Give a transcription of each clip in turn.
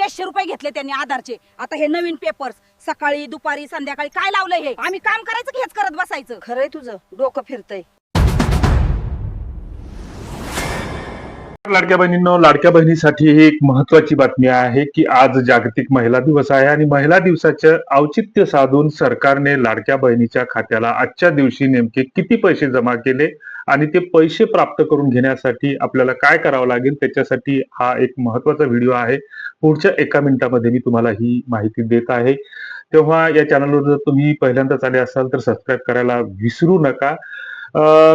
500 रुपये घेतले त्यांनी आधारचे. आता हे नवीन पेपर्स सकाळी दुपारी संध्याकाळी काय लावलंय हे? आम्ही काम करायचं की हेच करत बसायचं? खरंय तुझं, डोकं फिरतय. लाडक्या बहिणींनो, लाडक्या बहिणीसाठी ही एक महत्वाची बातमी आहे की आज जागतिक महिला दिवस आहे आणि महिला दिवसाचं औचित्य साधून सरकारने लाडक्या बहिणीच्या खात्याला आजच्या दिवशी नेमके किती पैसे जमा केले आणि ते पैसे प्राप्त करून घेण्यासाठी आपल्याला काय करावं लागेल त्याच्यासाठी हा एक महत्वाचा व्हिडिओ आहे. पुढच्या 1 मिनिटामध्ये मी तुम्हाला ही माहिती देत आहे. तेव्हा या चॅनलवर जर तुम्ही पहिल्यांदाच आले असाल तर सबस्क्राईब करायला विसरू नका.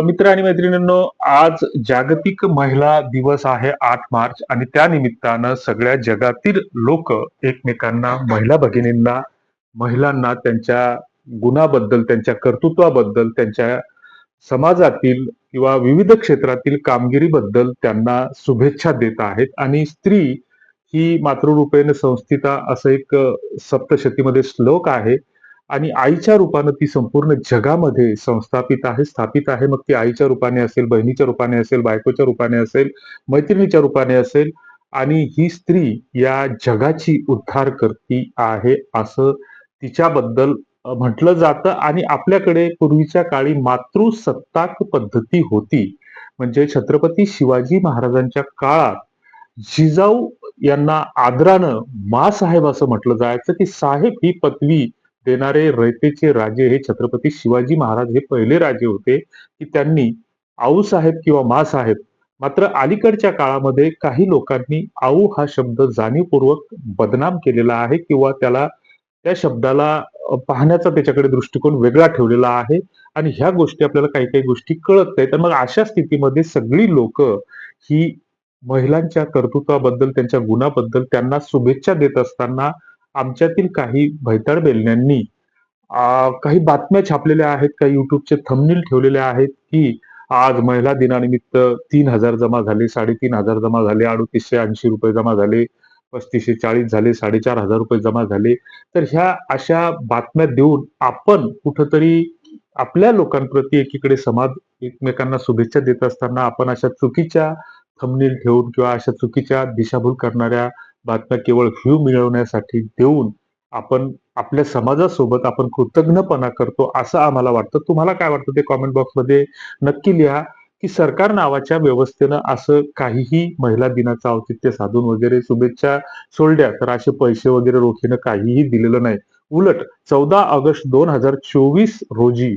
मित्र आणि मैत्रिणींनो, आज जागतिक महिला दिवस आहे 8 मार्च आणि त्या निमित्तानं सगळ्या जगातील लोक एकमेकांना, महिला भगिनींना, महिलांना त्यांच्या गुणाबद्दल, त्यांच्या कर्तृत्वाबद्दल, त्यांच्या समाजातील किंवा विविध क्षेत्रातील कामगिरीबद्दल त्यांना शुभेच्छा देत आहेत. आणि स्त्री ही मातृरूपेण संस्थिता असं एक सप्तशतीमध्ये श्लोक आहे आणि आईच्या रूपानं ती संपूर्ण जगामध्ये संस्थापित आहे, स्थापित आहे. मग ती आईच्या रूपाने असेल, बहिणीच्या रूपाने असेल, बायकोच्या रूपाने असेल, मैत्रिणीच्या रूपाने असेल. आणि ही स्त्री या जगाची उद्धारकर्ती आहे असं तिच्याबद्दल म्हटलं जातं. आणि आपल्याकडे पूर्वीच्या काळी मातृसत्ताक पद्धती होती. म्हणजे छत्रपती शिवाजी महाराजांच्या काळात जिजाऊ यांना आदरानं माँसाहेब असं म्हटलं जायचं की साहेब ही पदवी देणारे रयतेचे राजे हे छत्रपती शिवाजी महाराज हे पहिले राजे होते की त्यांनी आऊसाहेब किंवा माँसाहेब. मात्र अलीकडच्या काळामध्ये काही लोकांनी आऊ हा शब्द जाणीवपूर्वक बदनाम केलेला आहे किंवा त्याला, त्या शब्दाला पाहण्याचा त्याच्याकडे दृष्टिकोन वेगळा ठेवलेला आहे आणि ह्या गोष्टी आपल्याला काही काही गोष्टी कळत नाही. तर मग अशा स्थितीमध्ये सगळी लोक ही महिलांच्या कर्तृत्वाबद्दल, त्यांच्या गुणाबद्दल त्यांना शुभेच्छा देत असताना आमच्यातील काही भैताळ बेलण्यांनी काही बातम्या छापलेल्या आहेत, काही युट्यूबचे थंबनेल ठेवलेले आहेत की आज महिला दिनानिमित्त 3,000 जमा झाले, 3,500 जमा झाले, 3,880 रुपये जमा झाले, 3,540 झाले, 4,500 रुपये जमा झाले. तर ह्या अशा बातम्या देऊन आपण कुठंतरी आपल्या लोकांप्रती, एकीकडे समाज एकमेकांना शुभेच्छा देत असताना आपण अशा चुकीच्या थंबनेल ठेवून किंवा अशा चुकीच्या दिशाभूल करणाऱ्या बातम्या केवळ व्ह्यू मिळवण्यासाठी देऊन आपण आपल्या समाजासोबत आपण कृतज्ञपणा करतो असं आम्हाला वाटतं. तुम्हाला काय वाटतं ते कॉमेंट बॉक्समध्ये नक्की लिहा की सरकार नावाच्या व्यवस्थेनं असं काहीही महिला दिनाचं औचित्य साधून वगैरे शुभेच्छा सोडल्या तर असे पैसे वगैरे रोखीनं काहीही दिलेलं नाही. उलट 14 ऑगस्ट 2024 रोजी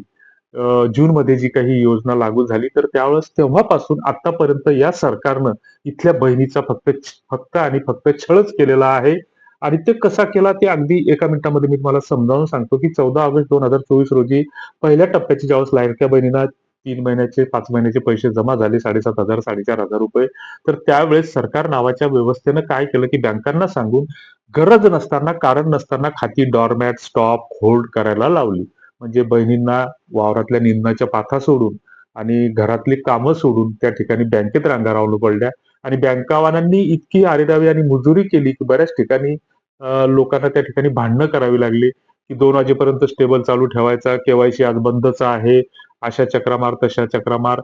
जून मध्ये जी काही योजना लागू झाली तर त्यावेळेस तेव्हापासून आतापर्यंत या सरकारनं इथल्या बहिणीचा फक्त आणि फक्त छळच केलेला आहे. आणि ते कसा केला ते अगदी 1 मिनिटामध्ये मी तुम्हाला समजावून सांगतो की 14 ऑगस्ट 2024 रोजी पहिल्या टप्प्याची ज्यावेळेस लाडक्या बहिणींना 3 महिन्याचे, 5 महिन्याचे पैसे जमा झाले 7,500, 4,500 रुपये. तर त्यावेळेस सरकार नावाच्या व्यवस्थेनं काय केलं की बँकांना सांगून गरज नसताना, कारण नसताना खाती डॉरमॅट, स्टॉप, होल्ड करायला लावली. म्हणजे बहिणींना वावरातल्या निंदणाच्या पाथा सोडून आणि घरातली कामं सोडून त्या ठिकाणी बँकेत रांगा लावून पडल्या आणि बँकावाल्यांनी इतकी आरेरावी आणि मुजुरी केली की बऱ्याच ठिकाणी लोकांना त्या ठिकाणी भांडणं करावी लागली की 2 वाजेपर्यंत स्टेबल चालू ठेवायचा, केवायसी आज बंदच आहे, अशा चक्रा मार, तशा चक्रा मार.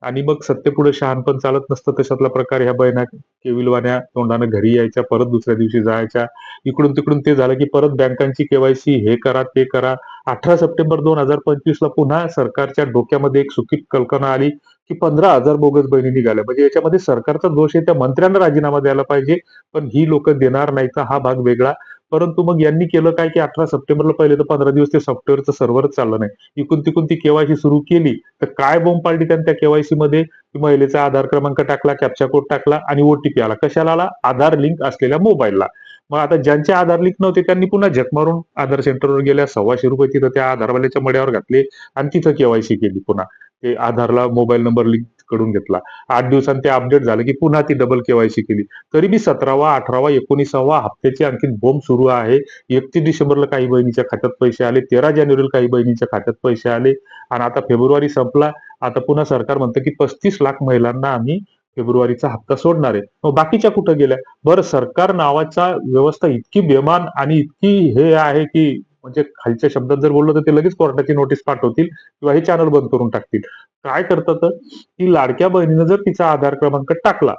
आणि मग सत्तेपुढे शहाणपण चालत नसतं तशातला प्रकार ह्या बहिणा केविलवाण्या तोंडानं घरी यायच्या, परत दुसऱ्या दिवशी जायच्या. इकडून तिकडून ते झालं की परत बँकांची केवायसी, हे करा ते करा. 18 सप्टेंबर 2025 ला पुन्हा सरकारच्या डोक्यामध्ये एक सुकीत कल्पना आली की 15,000 बोगस बहिणी निघाल्या. म्हणजे याच्यामध्ये सरकारचा दोष आहे, त्या मंत्र्यांना राजीनामा द्यायला पाहिजे, पण ही लोक देणार नाहीत, हा भाग वेगळा. परंतु मग यांनी केलं काय की 18 सप्टेंबरला पहिले तर 15 दिवस ते सॉफ्टवेअरचं सर्व्हरच चाललं नाही. इकून तिकून ती केवायसी सुरू केली तर काय बोंब पाडली त्यांनी त्या केवायसी मध्ये. महिलेचा आधार क्रमांक टाकला, कॅप्चा कोड टाकला आणि ओटीपी आला. कशाला आला? आधार लिंक असलेल्या मोबाईलला. मग आता ज्यांचे आधार लिंक नव्हते त्यांनी पुन्हा झक मारून आधार सेंटरवर गेल्या, 1,200 रुपये तिथं त्या आधारवाल्याच्या मड्यावर घातले आणि तिथं केवायसी केली. पुन्हा ते आधारला मोबाईल नंबर लिंक कडून घेतला. 8 दिवसांनी ते अपडेट झालं की पुन्हा ती डबल केवायसी केली. तरी बी 17वा, 18वा, 19वा हप्त्याची आणखी बोंब सुरू आहे. 31 डिसेंबरला काही बहिणीच्या खात्यात पैसे आले, 13 जानेवारीला काही बहिणीच्या खात्यात पैसे आले आणि आता फेब्रुवारी संपला. आता पुन्हा सरकार म्हणतं की 35 लाख महिलांना आम्ही फेब्रुवारीचा हप्ता सोडणार आहे. मग बाकीच्या कुठं गेल्या? बरं, सरकार नावाचा व्यवस्था इतकी बेमान आणि इतकी हे आहे की म्हणजे खालच्या शब्दात जर बोललो तर ते लगेच कोर्टाची नोटीस पाठवतील किंवा हे चॅनल बंद करून टाकतील. काय करतात की लाडक्या बहिणीनं जर तिचा आधार क्रमांक टाकला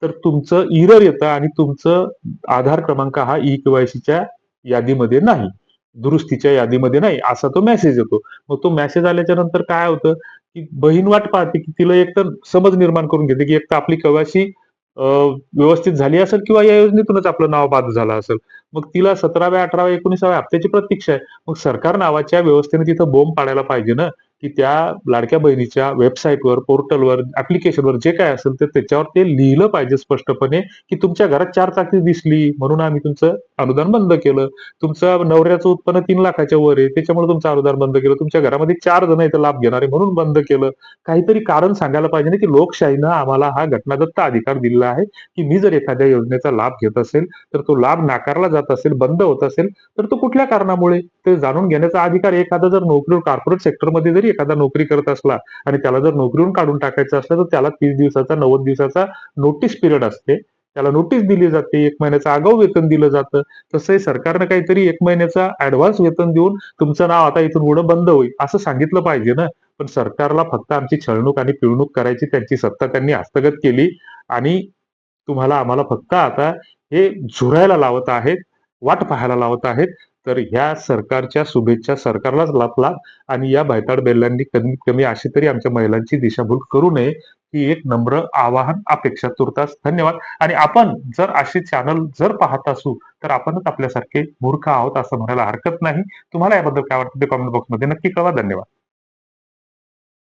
तर तुमचं इरर येतं आणि तुमचं आधार क्रमांक हा ई-के-वाय-सीच्या यादीमध्ये नाही, दुरुस्तीच्या यादीमध्ये नाही, असा तो मेसेज येतो. मग तो मेसेज आल्याच्या नंतर काय होतं, की बहीण वाट पाहते, की तिला एक तर समज निर्माण करून घेते, की एक तर आपली के-वाय-सी व्यवस्थित झाली असेल किंवा या योजनेतूनच आपलं नाव बाद झालं असेल. मग तिला 17व्या, 18व्या, 19व्या हप्त्याची प्रतीक्षा आहे. मग सरकार नावाच्या व्यवस्थेने तिथं बोंब पाडायला पाहिजे ना, की त्या लाडक्या बहिणीच्या वेबसाईटवर, पोर्टलवर, ॲप्लिकेशनवर जे काय असेल तर त्याच्यावर ते लिहिलं पाहिजे स्पष्टपणे, की तुमच्या घरात 4 चाकी दिसली म्हणून आम्ही तुमचं अनुदान बंद केलं. तुमचं नवऱ्याचं उत्पन्न 3,00,000च्या वर आहे, त्याच्यामुळे तुमचं अनुदान बंद केलं. तुमच्या घरामध्ये 4 जण इथं लाभ घेणारे म्हणून बंद केलं. काहीतरी कारण सांगायला पाहिजे ना, की लोकशाहीनं आम्हाला हा घटनादत्त अधिकार दिलेला आहे, की मी जर एखाद्या योजनेचा लाभ घेत असेल, तर तो लाभ नाकारला जात असेल, बंद होत असेल, तर तो कुठल्या कारणामुळे? ते जाणून घेण्याचा अधिकार एखादा जर नोकरी कॉर्पोरेट सेक्टरमध्ये जरी एखादा नोकरी करत असला आणि त्याला जर नोकरीवरून काढून टाकायचं असलं, तर त्याला 30 दिवसाचा, 90 दिवसाचा नोटीस पिरियड असते. त्याला नोटीस दिली जाते, 1 महिन्याचं आगाऊ वेतन दिलं जातं. तसंही सरकारनं काहीतरी 1 महिन्याचा ॲडव्हान्स वेतन देऊन तुमचं नाव आता इथून पुढे बंद होईल, असं सांगितलं पाहिजे ना. पण सरकारला फक्त आमची छळणूक आणि पिळवणूक करायची त्यांची सत्ता त्यांनी हस्तगत केली आणि तुम्हाला आम्हाला फक्त आता हे झुरायला लावत आहेत, वाट पाहायला लावत आहेत. तर ह्या सरकारच्या शुभेच्छा सरकारलाच लाभला आणि या भैताड बेल्ल्यांनी कमीत कमी अशी तरी आमच्या महिलांची दिशाभूल करू नये, ही एक नम्र आवाहन, अपेक्षा. तुर्तास धन्यवाद. आणि आपण जर असे चॅनल जर पाहत असू, तर आपणच आपल्यासारखे मूर्ख आहोत असं म्हणायला हरकत नाही. तुम्हाला याबद्दल काय वाटतं ते कमेंट बॉक्समध्ये नक्की कळवा. धन्यवाद.